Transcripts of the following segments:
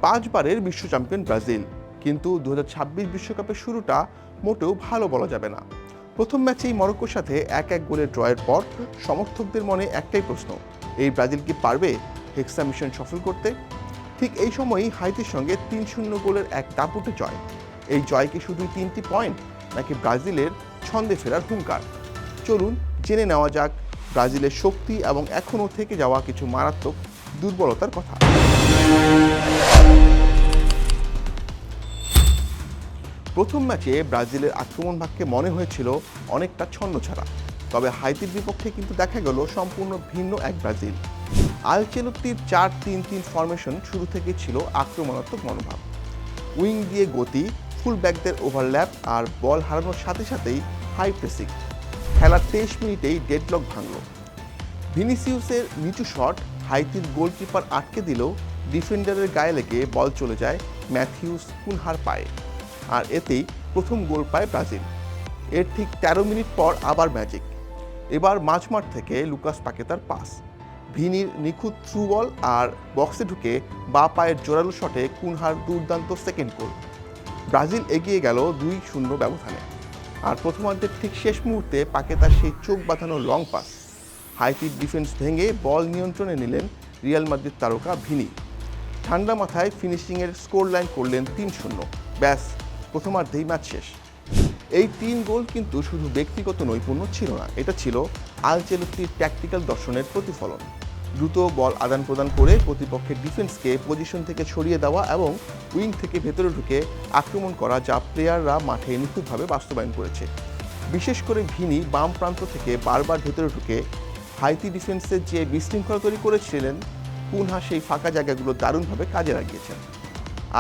5 বারের বিশ্ব champion Brazil, কিন্তু 2026 বিশ্বকাপের শুরুটা মোটেও ভালো বলা যাবে না। প্রথম ম্যাচেই মরক্কোর সাথে 1-1 গোলের ড্রয়ের পর সমর্থকদের মনে একটাই প্রশ্ন, এই ব্রাজিল কি পারবে হেক্সা মিশন সফল করতে? ঠিক এই সময়ই হাইতির সঙ্গে 3-0 গোলের এক দাপুটে জয়। এই জয় কি শুধুই 3টি পয়েন্ট, নাকি ব্রাজিলের ছন্দে ফেরার হুঙ্কার? চলুন জেনে নেওয়া যাক ব্রাজিলের শক্তি এবং এখনও থেকে যাওয়া কিছু মারাত্মক দুর্বলতার কথা। প্রথম ম্যাচে ব্রাজিলের আক্রমণ ভাগকে মনে হয়েছিল অনেকটা ছন্নছাড়া, তবে হাইতির বিপক্ষে কিন্তু দেখা গেল সম্পূর্ণ ভিন্ন এক ব্রাজিল। আলচেলত্তির 4-3-3 ফরমেশন শুরু থেকে ছিল আক্রমণাত্মক মনোভাব। উইং দিয়ে গতি, ফুল ব্যাকদের ওভারল্যাপ আর বল হারানোর সাথে সাথেই হাই প্রেসিং। খেলার 23 মিনিটেই ডেডলক ভাঙল। ভিনিসিউসের নিচু শট হাইতির গোলকিপার আটকে দিলেও ডিফেন্ডারের গায়ে লেগে বল চলে যায় ম্যাথিউস কুনহার পায়ে, আর এতেই প্রথম গোল পায় ব্রাজিল। এর ঠিক 13 মিনিট পর আবার ম্যাজিক। এবার মাঝমাঠ থেকে লুকাস পাকেতার পাস, ভিনির নিখুঁত থ্রু বল আর বক্সে ঢুকে বা পায়ের জোরালো শটে কুনহার দুর্দান্ত সেকেন্ড গোল। ব্রাজিল এগিয়ে গেল 2-0 ব্যবধানে। আর প্রথমার্ধের ঠিক শেষ মুহূর্তে পাকেতার সেই চোখ বাঁধানো লং পাস, হাইতির ডিফেন্স ভেঙে বল নিয়ন্ত্রণে নিলেন রিয়াল মাদ্রিদ তারকা ভিনি। ঠান্ডা মাথায় ফিনিশিংয়ের স্কোর লাইন করলেন 3-0। ব্যাস, প্রথমার্ধেই ম্যাচ শেষ। এই 3 গোল কিন্তু শুধু ব্যক্তিগত নৈপুণ্য ছিল না, এটা ছিল আলচেলত্তির ট্যাকটিক্যাল দর্শনের প্রতিফলন। দ্রুত বল আদান প্রদান করে প্রতিপক্ষের ডিফেন্সকে পজিশন থেকে ছড়িয়ে দেওয়া এবং উইং থেকে ভেতরে ঢুকে আক্রমণ করা, যা প্লেয়াররা মাঠে নিখুঁতভাবে বাস্তবায়ন করেছে। বিশেষ করে ভিনি বাম প্রান্ত থেকে বারবার ভেতরে ঢুকে হাইতি ডিফেন্সের যে বিশৃঙ্খলা তৈরি করেছিলেন, কুনহা সেই ফাঁকা জায়গাগুলো দারুণভাবে কাজে লাগিয়েছেন।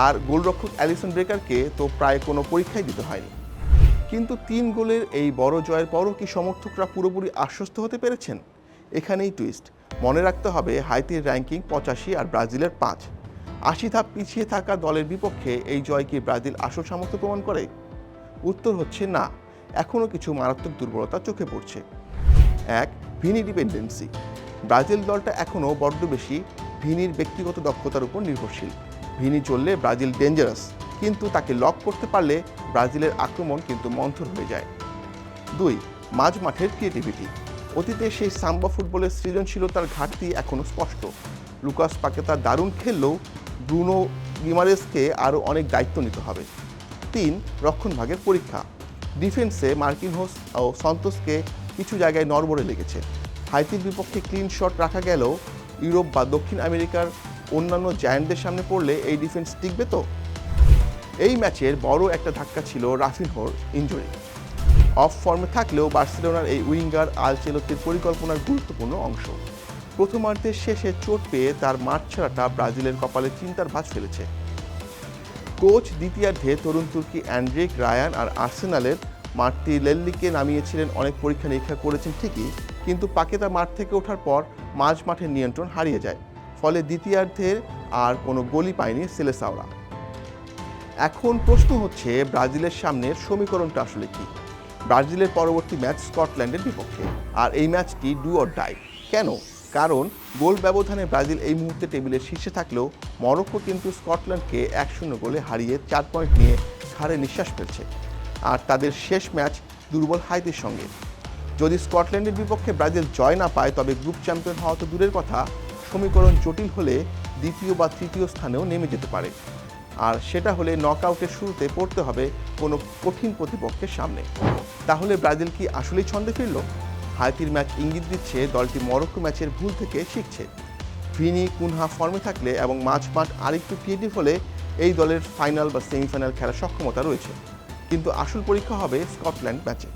আর গোলরক্ষক অ্যালিসন বেকারকে তো প্রায় কোনো পরীক্ষাই দিতে হয়নি। কিন্তু 3 গোলের এই বড় জয়ের পরও কি সমর্থকরা পুরোপুরি আশ্বস্ত হতে পেরেছেন? এখানেই টুইস্ট। মনে রাখতে হবে হাইতির র্যাঙ্কিং 85 আর ব্রাজিলের 5। 80 ধাপ পিছিয়ে থাকা দলের বিপক্ষে এই জয় কি ব্রাজিল আসল সামর্থ্য প্রমাণ করে? উত্তর হচ্ছে না, এখনও কিছু মারাত্মক দুর্বলতা চোখে পড়ছে। 1. Vini dependency. ব্রাজিল দলটা এখনও বড্ড বেশি ভিনির ব্যক্তিগত দক্ষতার উপর নির্ভরশীল। ভিনি চললে ব্রাজিল ডেঞ্জারাস, কিন্তু তাকে লক করতে পারলে ব্রাজিলের আক্রমণ কিন্তু মন্থর হয়ে যায়। 2. মাঝ মাঠের ক্রিয়েটিভিটি। অতীতে সেই সাম্বা ফুটবলের সৃজনশীলতার ঘাটতি এখনও স্পষ্ট। লুকাস পাকেতা দারুণ খেললেও ব্রুনো গিমারেসকে আরও অনেক দায়িত্ব নিতে হবে। 3. রক্ষণভাগের পরীক্ষা। ডিফেন্সে মার্কিনহোস ও সন্তোসকে কিছু জায়গায় নড়বড়ে লেগেছে। হাইতির বিপক্ষে ক্লিন শট রাখা গেলেও ইউরোপ বা দক্ষিণ আমেরিকার অন্যান্য জায়ান্টদের সামনে পড়লে এই ডিফেন্স টিকবে তো? এই ম্যাচের বড় একটা ধাক্কা ছিল রাফিনহোর ইনজুরি। অফ ফর্মে থাকলেও বার্সেলোনার এই উইঙ্গার আলচেলত্তির পরিকল্পনার গুরুত্বপূর্ণ অংশ। প্রথমার্ধের শেষে চোট পেয়ে তার মাঠ ছাড়াটা ব্রাজিলের কপালে চিন্তার ভাঁজ ফেলেছে। কোচ দ্বিতীয়ার্ধে তরুণ তুর্কি অ্যান্ড্রিক রায়ান আর আর্সেনালের মার্টিনেল্লিকে নামিয়েছিলেন, অনেক পরীক্ষা নিরীক্ষা করেছেন ঠিকই, কিন্তু পাকেতা মাঠ থেকে ওঠার পর মাঝ মাঠের নিয়ন্ত্রণ হারিয়ে যায়। ফলে দ্বিতীয়ার্ধের আর কোনো গোলই পায়নি সেলেসাওরা। এখন প্রশ্ন হচ্ছে, ব্রাজিলের সামনের সমীকরণটা আসলে কি? ব্রাজিলের পরবর্তী ম্যাচ স্কটল্যান্ডের বিপক্ষে, আর এই ম্যাচটি ডু অর ডাই। কেন? কারণ গোল ব্যবধানে ব্রাজিল এই মুহূর্তে টেবিলের শীর্ষে থাকলেও মরক্কো কিন্তু স্কটল্যান্ডকে 1-0 গোলে হারিয়ে 4 পয়েন্ট নিয়ে ঘাড়ে নিঃশ্বাস ফেলছে। আর তাদের শেষ ম্যাচ দুর্বল হাইতির সঙ্গে। যদি স্কটল্যান্ডের বিপক্ষে ব্রাজিল জয় না পায়, তবে গ্রুপ চ্যাম্পিয়ন হওয়া তো দূরের কথা, সমীকরণ জটিল হলে দ্বিতীয় বা তৃতীয় স্থানেও নেমে যেতে পারে। আর সেটা হলে নকআউটের শুরুতে পড়তে হবে কোনো কঠিন প্রতিপক্ষের সামনে। তাহলে ব্রাজিল কি আসলেই ছন্দে ফিরল? হাইতির ম্যাচ ইঙ্গিত দিচ্ছে দলটি মরক্কো ম্যাচের ভুল থেকে শিখছে। ভিনি কুনহা ফর্মে থাকলে এবং মাঠ আরেকটু ক্রিয়েটিভ হলে এই দলের ফাইনাল বা সেমিফাইনাল খেলার সক্ষমতা রয়েছে। কিন্তু আসল পরীক্ষা হবে স্কটল্যান্ড ম্যাচে।